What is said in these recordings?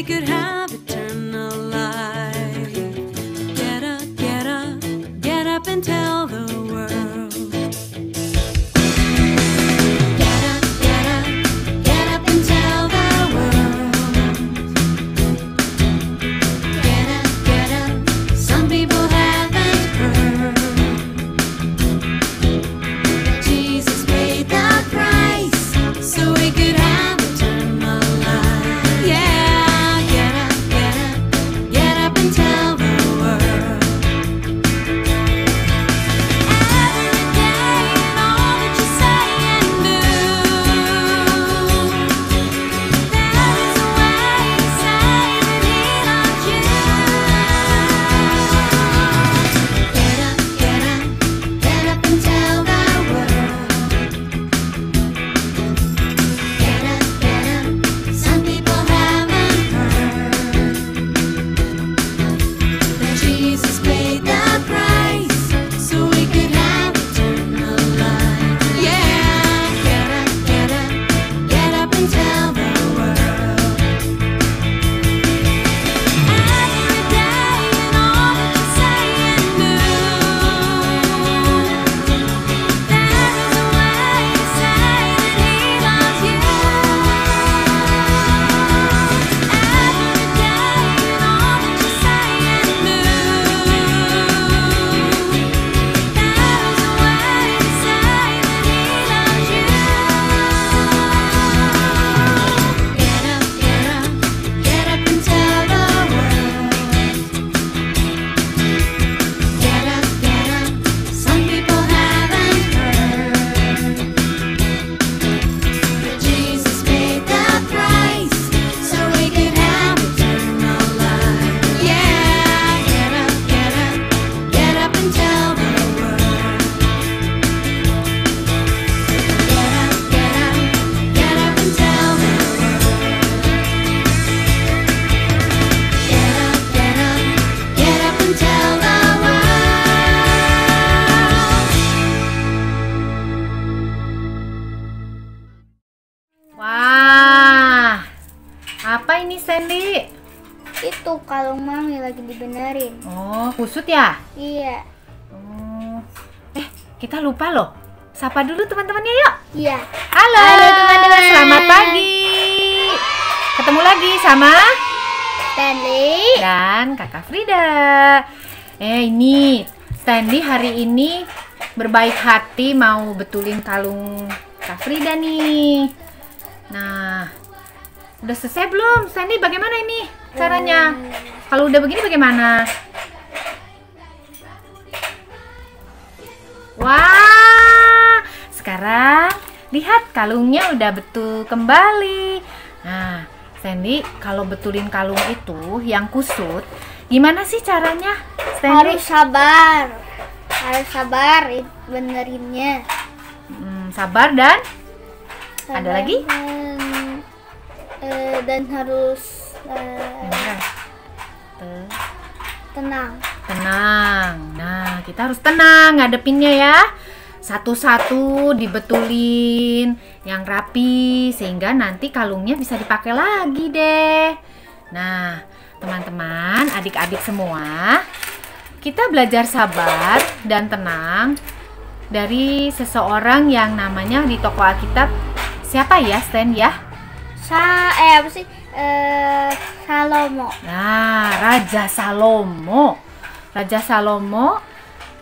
could have eternal life. Get up and tell the world. Get up and tell the world. Get up, some people haven't heard. Jesus paid the price so we could have eternal life. Yeah, get up and tell the world. Every day and all that you say and do, there is a way to say that He loves you. Get up and tell the world. Get up, some people haven't heard that Jesus paid the price so we could have eternal life. Yeah, get up and tell the world. Every day and all that you say and do, there is a way to say that He loves you. Every day and all that you say and do, there is a way to say that He loves you. Get up and tell the world. Get up, some people haven't heard that Jesus paid the price so we could have eternal life. Yeah, get up and tell the world. Get up and tell the world. Get up and tell the world. Wah, apa ini Sandy? Itu kalung mami lagi dibenerin. Oh, kusut ya? Iya. Oh. Kita lupa loh. Sapa dulu teman-temannya yuk. Iya. Halo, Halo, teman-teman. selamat pagi. Ketemu lagi sama Stanley. dan Kakak Frida. Ini Stanley hari ini berbaik hati mau betulin kalung Kak Frida nih. Nah, udah selesai belum? Stanley bagaimana ini caranya? Kalau udah begini bagaimana? Wah, sekarang lihat kalungnya udah betul kembali. Nah, Stanley kalau betulin kalung itu yang kusut, gimana sih caranya, Stanley? Harus sabar benerinnya. Sabar dan ada lagi? Dan harus tenang. Tenang. Nah, kita harus tenang ngadepinnya ya. Satu-satu dibetulin yang rapi sehingga nanti kalungnya bisa dipakai lagi deh. Nah, teman-teman, adik-adik semua, kita belajar sabar dan tenang dari seseorang yang namanya di toko Alkitab. Siapa ya, Stan ya? Apa sih? Salomo. Nah, Raja Salomo. Raja Salomo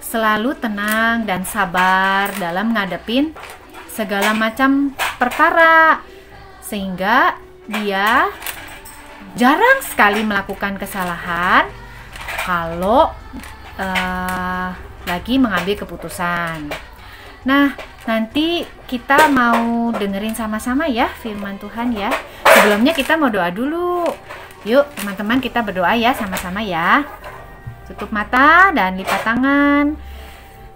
selalu tenang dan sabar dalam ngadepin segala macam perkara, sehingga dia jarang sekali melakukan kesalahan kalau lagi mengambil keputusan. Nah, nanti kita mau dengerin sama-sama ya firman Tuhan ya. Sebelumnya kita mau doa dulu. Yuk teman-teman, kita berdoa ya sama-sama ya. Tutup mata dan lipat tangan.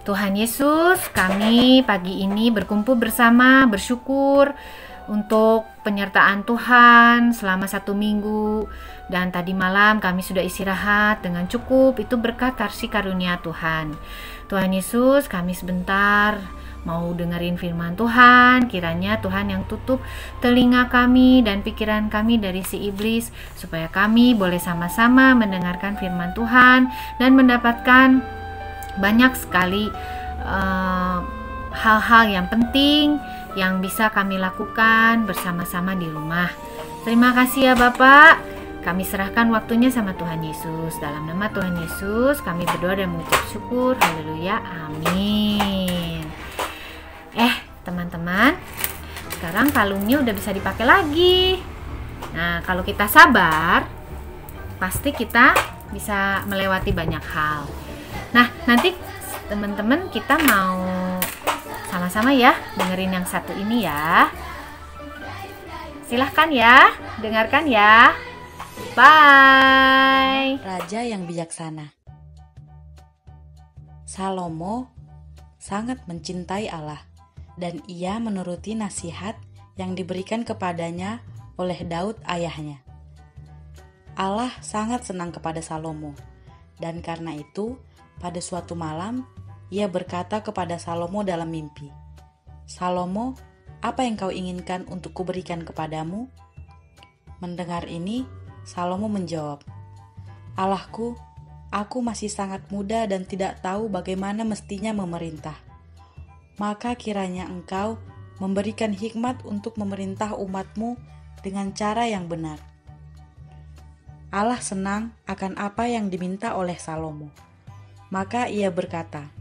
Tuhan Yesus, kami pagi ini berkumpul bersama bersyukur untuk penyertaan Tuhan selama 1 minggu. Dan tadi malam kami sudah istirahat dengan cukup. Itu berkat kasih karunia Tuhan. Tuhan Yesus, kami sebentar mau dengerin firman Tuhan. Kiranya Tuhan yang tutup telinga kami dan pikiran kami dari si iblis, supaya kami boleh sama-sama mendengarkan firman Tuhan dan mendapatkan banyak sekali hal-hal yang penting yang bisa kami lakukan bersama-sama di rumah. Terima kasih ya Bapak. Kami serahkan waktunya sama Tuhan Yesus. Dalam nama Tuhan Yesus kami berdoa dan mengucap syukur. Haleluya, amin. Teman-teman, sekarang kalungnya udah bisa dipakai lagi. Nah, kalau kita sabar, pasti kita bisa melewati banyak hal. Nah, nanti teman-teman kita mau sama-sama ya dengerin yang satu ini ya. Silahkan ya, dengarkan ya. Bye. Raja yang bijaksana. Salomo sangat mencintai Allah dan ia menuruti nasihat yang diberikan kepadanya oleh Daud ayahnya. Allah sangat senang kepada Salomo, dan karena itu pada suatu malam ia berkata kepada Salomo dalam mimpi, "Salomo, apa yang kau inginkan untuk kuberikan kepadamu?" Mendengar ini, Salomo menjawab, "Allahku, aku masih sangat muda dan tidak tahu bagaimana mestinya memerintah. Maka kiranya engkau memberikan hikmat untuk memerintah umatmu dengan cara yang benar." Allah senang akan apa yang diminta oleh Salomo. Maka ia berkata,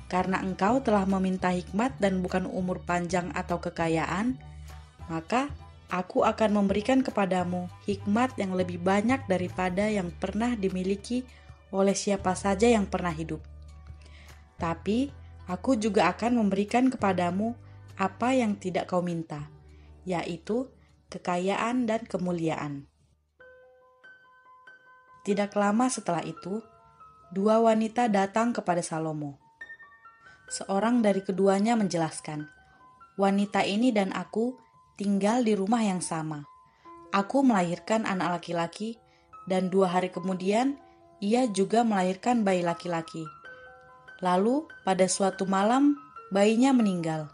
"Karena engkau telah meminta hikmat dan bukan umur panjang atau kekayaan, maka aku akan memberikan kepadamu hikmat yang lebih banyak daripada yang pernah dimiliki oleh siapa saja yang pernah hidup. Tapi aku juga akan memberikan kepadamu apa yang tidak kau minta, yaitu kekayaan dan kemuliaan." Tidak lama setelah itu, dua wanita datang kepada Salomo. Seorang dari keduanya menjelaskan, "Wanita ini dan aku tinggal di rumah yang sama. Aku melahirkan anak laki-laki, dan 2 hari kemudian ia juga melahirkan bayi laki-laki. Lalu pada suatu malam bayinya meninggal.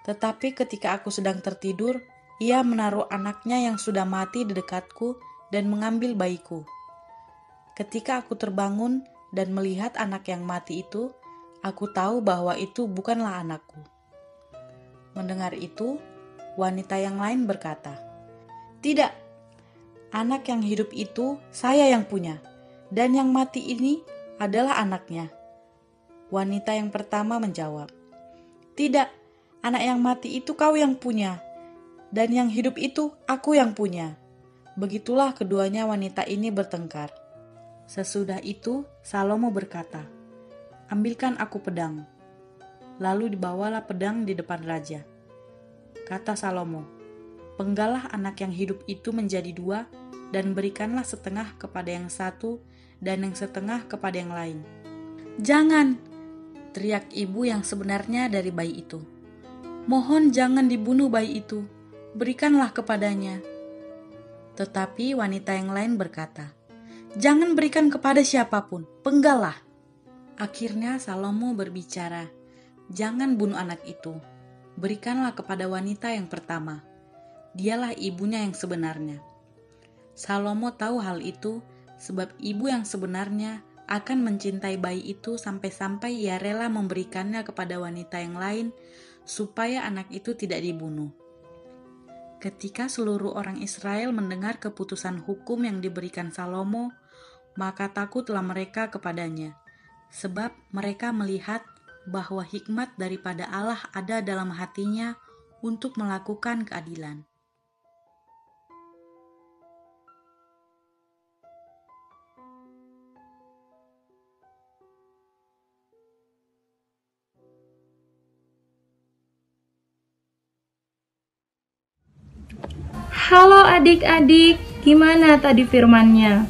Tetapi ketika aku sedang tertidur, ia menaruh anaknya yang sudah mati di dekatku dan mengambil bayiku. Ketika aku terbangun dan melihat anak yang mati itu, aku tahu bahwa itu bukanlah anakku." Mendengar itu, wanita yang lain berkata, "Tidak, anak yang hidup itu saya yang punya, dan yang mati ini adalah anaknya." Wanita yang pertama menjawab, "Tidak, anak yang mati itu kau yang punya, dan yang hidup itu aku yang punya." Begitulah keduanya wanita ini bertengkar. Sesudah itu Salomo berkata, "Ambilkan aku pedang." Lalu dibawalah pedang di depan raja. Kata Salomo, "Penggalah anak yang hidup itu menjadi 2, dan berikanlah setengah kepada yang satu dan yang setengah kepada yang lain." "Jangan!" teriak ibu yang sebenarnya dari bayi itu. "Mohon jangan dibunuh bayi itu, berikanlah kepadanya." Tetapi wanita yang lain berkata, "Jangan berikan kepada siapapun, penggalah." Akhirnya Salomo berbicara, "Jangan bunuh anak itu. Berikanlah kepada wanita yang pertama. Dialah ibunya yang sebenarnya." Salomo tahu hal itu sebab ibu yang sebenarnya akan mencintai bayi itu sampai-sampai ia rela memberikannya kepada wanita yang lain supaya anak itu tidak dibunuh. Ketika seluruh orang Israel mendengar keputusan hukum yang diberikan Salomo, maka takutlah mereka kepadanya, sebab mereka melihat bahwa hikmat daripada Allah ada dalam hatinya untuk melakukan keadilan. Halo adik-adik, gimana tadi firmannya?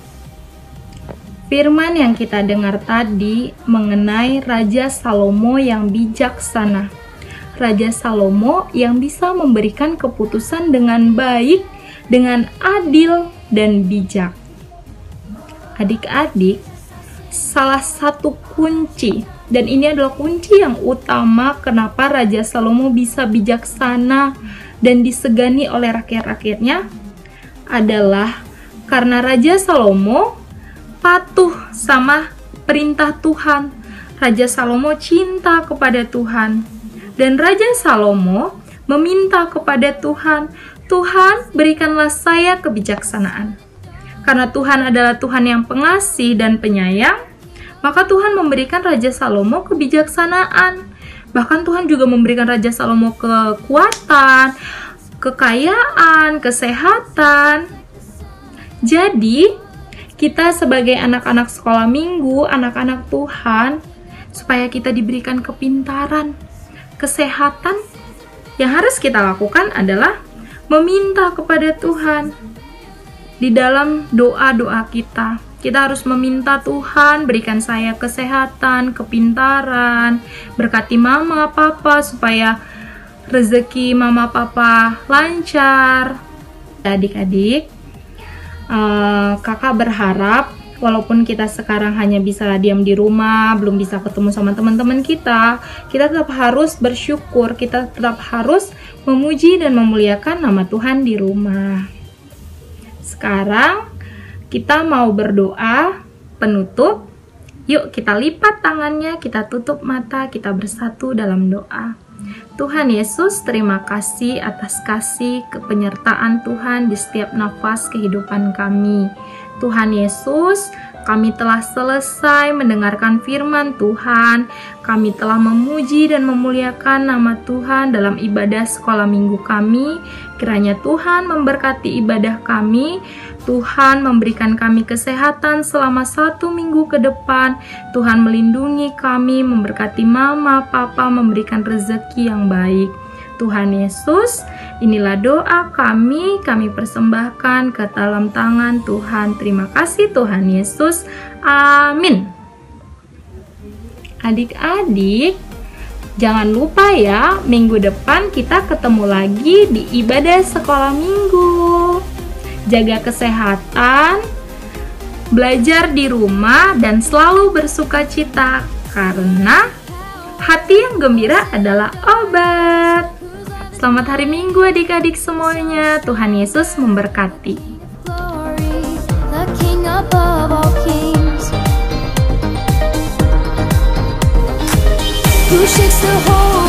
Firman yang kita dengar tadi mengenai Raja Salomo yang bijaksana. Raja Salomo yang bisa memberikan keputusan dengan baik, dengan adil dan bijak. Adik-adik, salah satu kunci Dan ini adalah kunci yang utama kenapa Raja Salomo bisa bijaksana dan disegani oleh rakyat-rakyatnya adalah karena Raja Salomo patuh sama perintah Tuhan. Raja Salomo cinta kepada Tuhan. Dan Raja Salomo meminta kepada Tuhan, Tuhan berikanlah saya kebijaksanaan. Karena Tuhan adalah Tuhan yang pengasih dan penyayang, maka Tuhan memberikan Raja Salomo kebijaksanaan. Bahkan Tuhan juga memberikan Raja Salomo kekuatan, kekayaan, kesehatan. Jadi, kita sebagai anak-anak sekolah minggu, anak-anak Tuhan, supaya kita diberikan kepintaran, kesehatan, yang harus kita lakukan adalah meminta kepada Tuhan. Di dalam doa-doa kita harus meminta Tuhan berikan saya kesehatan, kepintaran, berkati mama papa supaya rezeki mama papa lancar. Adik-adik, kakak berharap walaupun kita sekarang hanya bisa diam di rumah, belum bisa ketemu sama teman-teman kita tetap harus bersyukur, kita tetap harus memuji dan memuliakan nama Tuhan di rumah. Sekarang kita mau berdoa penutup. Yuk kita lipat tangannya, kita tutup mata, kita bersatu dalam doa. Tuhan Yesus, terima kasih atas kasih penyertaan Tuhan di setiap nafas kehidupan kami. Tuhan Yesus, kami telah selesai mendengarkan firman Tuhan. Kami telah memuji dan memuliakan nama Tuhan dalam ibadah sekolah minggu kami. Kiranya Tuhan memberkati ibadah kami. Tuhan memberikan kami kesehatan selama 1 minggu ke depan. Tuhan melindungi kami, memberkati mama, papa, memberikan rezeki yang baik. Tuhan Yesus, inilah doa kami persembahkan ke dalam tangan Tuhan. Terima kasih Tuhan Yesus. Amin. Adik-adik, jangan lupa ya, minggu depan kita ketemu lagi di ibadah sekolah minggu. Jaga kesehatan, belajar di rumah, dan selalu bersukacita karena hati yang gembira adalah obat. Selamat hari Minggu adik-adik semuanya. Tuhan Yesus memberkati. Glory, the King above all kings, who shakes the whole